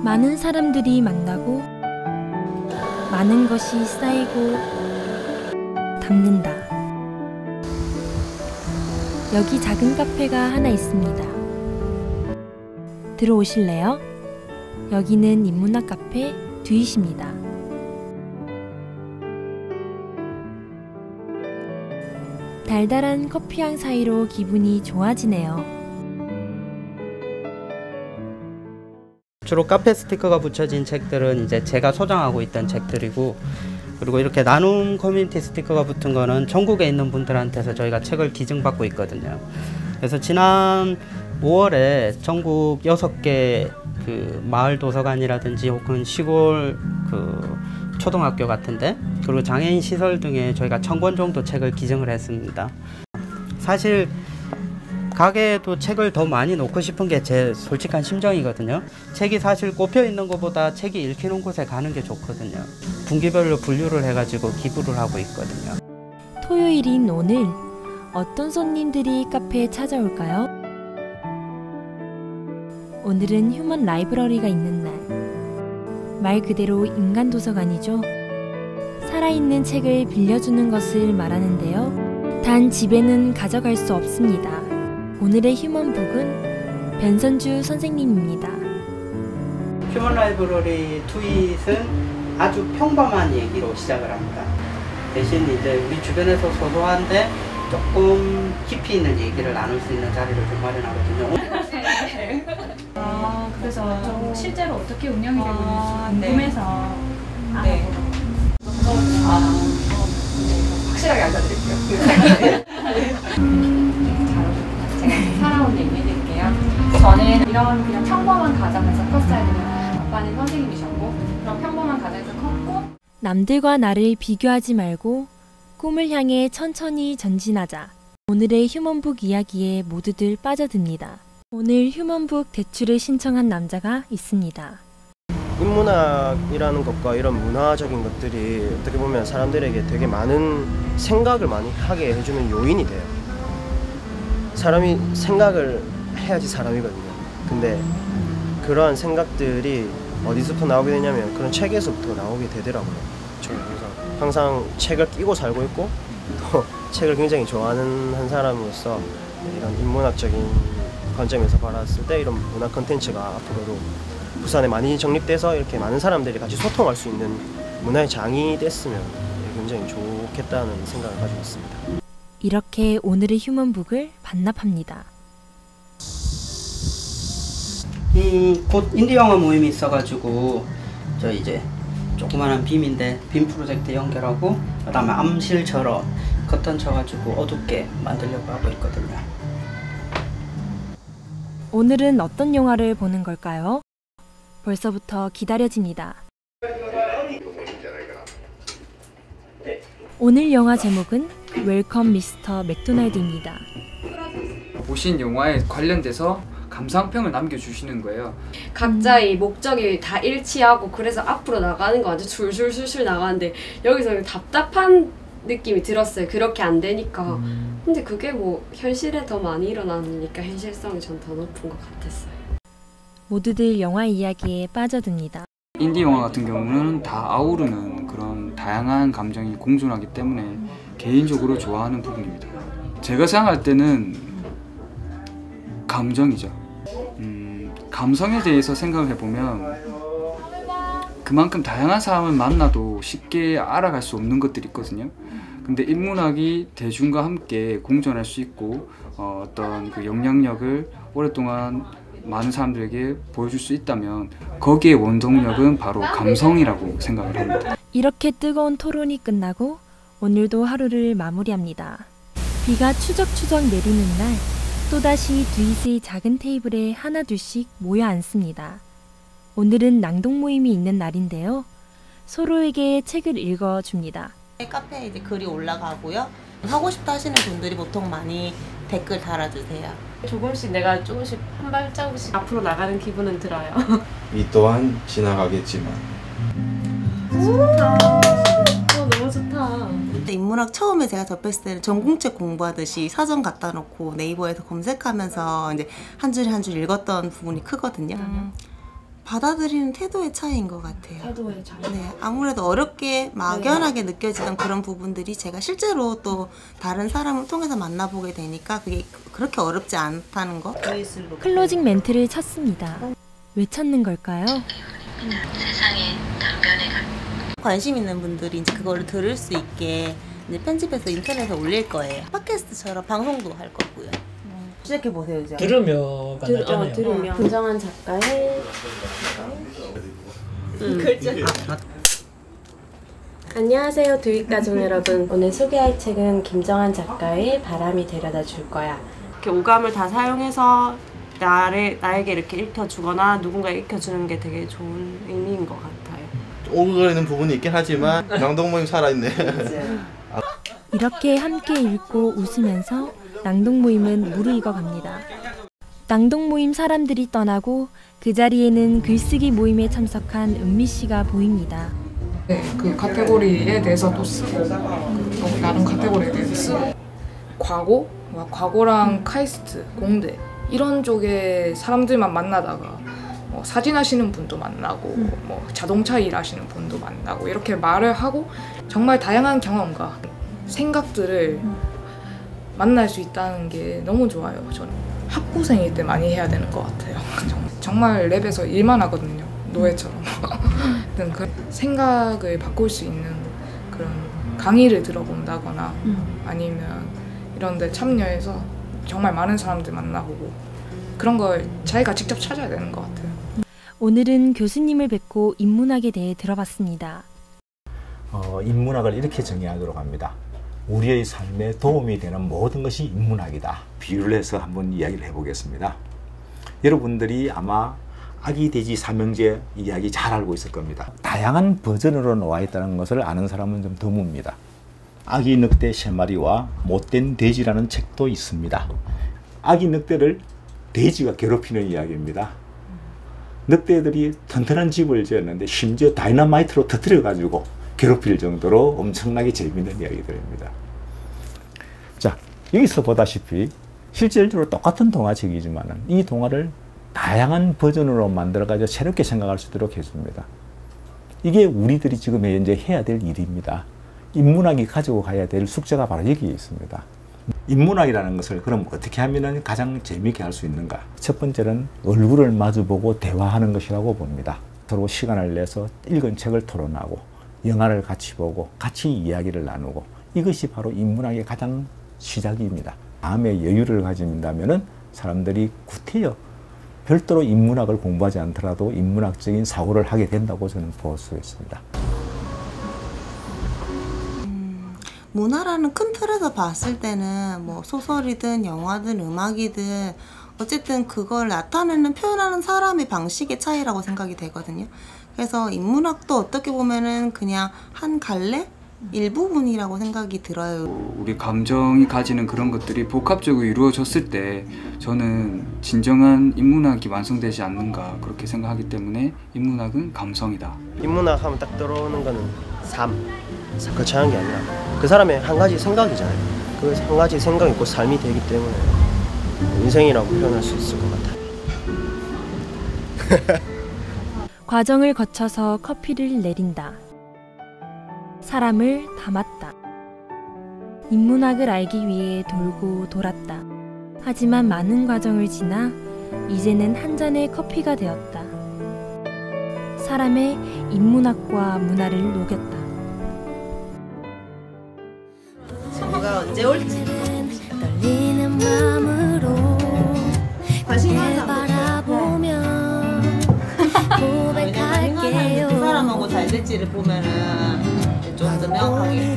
많은 사람들이 만나고 많은 것이 쌓이고 담는다. 여기 작은 카페가 하나 있습니다. 들어오실래요? 여기는 인문학 카페 듀잇입니다. 달달한 커피향 사이로 기분이 좋아지네요. 주로 카페 스티커가 붙여진 책들은 이제 제가 소장하고 있던 책들이고, 그리고 이렇게 나눔 커뮤니티 스티커가 붙은 거는 전국에 있는 분들한테서 저희가 책을 기증받고 있거든요. 그래서 지난 5월에 전국 6개 그 마을 도서관이라든지 혹은 시골 그 초등학교 같은데, 그리고 장애인 시설 등에 저희가 1000권 정도 책을 기증을 했습니다. 사실 가게에도 책을 더 많이 놓고 싶은 게 제 솔직한 심정이거든요. 책이 사실 꼽혀 있는 것보다 책이 읽히는 곳에 가는 게 좋거든요. 분기별로 분류를 해가지고 기부를 하고 있거든요. 토요일인 오늘 어떤 손님들이 카페에 찾아올까요? 오늘은 휴먼 라이브러리가 있는 날. 말 그대로 인간 도서관이죠. 살아있는 책을 빌려주는 것을 말하는데요. 단 집에는 가져갈 수 없습니다. 오늘의 휴먼북은 변선주 선생님입니다. 휴먼 라이브러리 듀잇은 아주 평범한 얘기로 시작을 합니다. 대신 이제 우리 주변에서 소소한데 조금 깊이 있는 얘기를 나눌 수 있는 자리를 좀 마련하거든요. 그래서 실제로 어떻게 운영이 되고 있는지 궁금해서 네. 확실하게 알려드릴게요. 제가 살아온 얘기 해드릴게요. 저는 이런 그냥 평범한 가정에서 컸어요. 아빠는 선생님이셨고, 그런 평범한 가정에서 컸고, 남들과 나를 비교하지 말고 꿈을 향해 천천히 전진하자. 오늘의 휴먼북 이야기에 모두들 빠져듭니다. 오늘 휴먼북 대출을 신청한 남자가 있습니다. 인문학이라는 것과 이런 문화적인 것들이 어떻게 보면 사람들에게 되게 많은 생각을 많이 하게 해주는 요인이 돼요. 사람이 생각을 해야지 사람이거든요. 근데 그러한 생각들이 어디서부터 나오게 되냐면 그런 책에서부터 나오게 되더라고요. 그래서 항상 책을 끼고 살고 있고, 또 책을 굉장히 좋아하는 한 사람으로서 이런 인문학적인 관점에서 바라봤을 때 이런 문화 콘텐츠가 앞으로도 부산에 많이 정립돼서 이렇게 많은 사람들이 같이 소통할 수 있는 문화의 장이 됐으면 굉장히 좋겠다는 생각을 가지고 있습니다. 이렇게 오늘의 휴먼북을 반납합니다. 곧 인디 영화 모임이 있어가지고 저 이제 조그만한 빔인데 빔 프로젝트 연결하고, 그다음에 암실처럼 커튼 쳐가지고 어둡게 만들려고 하고 있거든요. 오늘은 어떤 영화를 보는 걸까요? 벌써부터 기다려집니다. 오늘 영화 제목은 웰컴 미스터 맥도날드입니다. 보신 영화에 관련돼서 감상평을 남겨주시는 거예요. 각자의 목적이 다 일치하고, 그래서 앞으로 나가는 거 완전 줄줄줄줄 나가는데 여기서 답답한 느낌이 들었어요. 그렇게 안 되니까. 근데 그게 뭐 현실에 더 많이 일어나니까 현실성이 전 더 높은 것 같았어요. 모두들 영화 이야기에 빠져듭니다. 인디 영화 같은 경우는 다 아우르는 그런 다양한 감정이 공존하기 때문에 개인적으로 좋아하는 부분입니다. 제가 생각할 때는 감정이죠. 감성에 대해서 생각을 해보면 그만큼 다양한 사람을 만나도 쉽게 알아갈 수 없는 것들이 있거든요. 근데 인문학이 대중과 함께 공존할 수 있고 어떤 그 영향력을 오랫동안 많은 사람들에게 보여줄 수 있다면 거기에 원동력은 바로 감성이라고 생각을 합니다. 이렇게 뜨거운 토론이 끝나고 오늘도 하루를 마무리합니다. 비가 추적추적 내리는 날, 또다시 듀잇의 작은 테이블에 하나둘씩 모여 앉습니다. 오늘은 낭독 모임이 있는 날인데요. 서로에게 책을 읽어줍니다. 카페에 이제 글이 올라가고요. 하고 싶다 하시는 분들이 보통 많이 댓글 달아주세요. 조금씩 내가 조금씩 한 발자국씩 앞으로 나가는 기분은 들어요. 이 또한 지나가겠지만. 좋다. 너무 좋다. 인문학 처음에 제가 접했을 때는 전공책 공부하듯이 사전 갖다 놓고 네이버에서 검색하면서 이제 한 줄 한 줄 읽었던 부분이 크거든요. 받아들이는 태도의 차이인 것 같아요. 태도의 차이. 네, 아무래도 어렵게 막연하게 느껴지던 그런 부분들이 제가 실제로 또 다른 사람을 통해서 만나보게 되니까 그게 그렇게 어렵지 않다는 거. 클로징 멘트를 쳤습니다. 왜 찾는 걸까요? 세상에 강변에 관심 있는 분들이 이제 그거를 들을 수 있게 이제 편집해서 인터넷에 올릴 거예요. 팟캐스트처럼 방송도 할 거고요. 시작해 보세요 이제. 들으면 만나잖아요. 들으면 김정한 작가의 안녕하세요 두윗가족 여러분. 오늘 소개할 책은 김정한 작가의 바람이 데려다 줄 거야. 이렇게 오감을 다 사용해서 나에게 이렇게 읽혀주거나 누군가 읽혀주는 게 되게 좋은 의미인 것 같아요. 오글거리는 부분이 있긴 하지만 낭독모임 살아있네. 이렇게 함께 읽고 웃으면서 낭독 모임은 무르익어 갑니다. 낭독 모임 사람들이 떠나고 그 자리에는 글쓰기 모임에 참석한 은미 씨가 보입니다. 네, 그 카테고리에 대해서 또 쓰고 또 다른 카테고리에 대해서 쓰고 과거랑 카이스트, 공대 이런 쪽에 사람들만 만나다가 뭐 사진 하시는 분도 만나고 뭐 자동차 일하시는 분도 만나고 이렇게 말을 하고 정말 다양한 경험과 생각들을 만날 수 있다는 게 너무 좋아요. 저는 학부생일 때 많이 해야 되는 것 같아요. 정말 랩에서 일만 하거든요. 노예처럼. 그 생각을 바꿀 수 있는 그런 강의를 들어본다거나 아니면 이런 데 참여해서 정말 많은 사람들 만나보고 그런 걸 자기가 직접 찾아야 되는 것 같아요. 오늘은 교수님을 뵙고 인문학에 대해 들어봤습니다. 인문학을 이렇게 정의하도록 합니다. 우리의 삶에 도움이 되는 모든 것이 인문학이다. 비유를 해서 한번 이야기를 해보겠습니다. 여러분들이 아마 아기 돼지 삼형제 이야기 잘 알고 있을 겁니다. 다양한 버전으로 나와 있다는 것을 아는 사람은 좀 드뭅니다. 아기 늑대 3마리와 못된 돼지라는 책도 있습니다. 아기 늑대를 돼지가 괴롭히는 이야기입니다. 늑대들이 튼튼한 집을 지었는데 심지어 다이너마이트로 터뜨려가지고 괴롭힐 정도로 엄청나게 재미있는 이야기들입니다. 자, 여기서 보다시피 실질적으로 똑같은 동화책이지만 이 동화를 다양한 버전으로 만들어가지고 새롭게 생각할 수 있도록 해줍니다. 이게 우리들이 지금 현재 해야 될 일입니다. 인문학이 가지고 가야 될 숙제가 바로 여기에 있습니다. 인문학이라는 것을 그럼 어떻게 하면 가장 재미있게 할 수 있는가? 첫 번째는 얼굴을 마주보고 대화하는 것이라고 봅니다. 서로 시간을 내서 읽은 책을 토론하고 영화를 같이 보고 같이 이야기를 나누고 이것이 바로 인문학의 가장 시작입니다. 마음의 여유를 가진다면 사람들이 구태여 별도로 인문학을 공부하지 않더라도 인문학적인 사고를 하게 된다고 저는 볼 수 있습니다. 문화라는 큰 틀에서 봤을 때는 뭐 소설이든 영화든 음악이든 어쨌든 그걸 나타내는 표현하는 사람의 방식의 차이라고 생각이 되거든요. 그래서 인문학도 어떻게 보면은 그냥 한 갈래? 일부분이라고 생각이 들어요. 우리 감정이 가지는 그런 것들이 복합적으로 이루어졌을 때 저는 진정한 인문학이 완성되지 않는가 그렇게 생각하기 때문에 인문학은 감성이다. 인문학 하면 딱 들어오는 거는 삶. 거창한 게 아니라 그 사람의 한 가지 생각이잖아요. 그 한 가지 생각이 곧 삶이 되기 때문에 인생이라고 표현할 수 있을 것 같아요. 과정을 거쳐서 커피를 내린다. 사람을 담았다. 인문학을 알기 위해 돌고 돌았다. 하지만 많은 과정을 지나 이제는 한 잔의 커피가 되었다. 사람의 인문학과 문화를 녹였다. 누가 언제 올지 떨리는 마음으로 바라보며 고백할게요. 그 사람하고 잘 될지를 보면은 좀 더 명확하게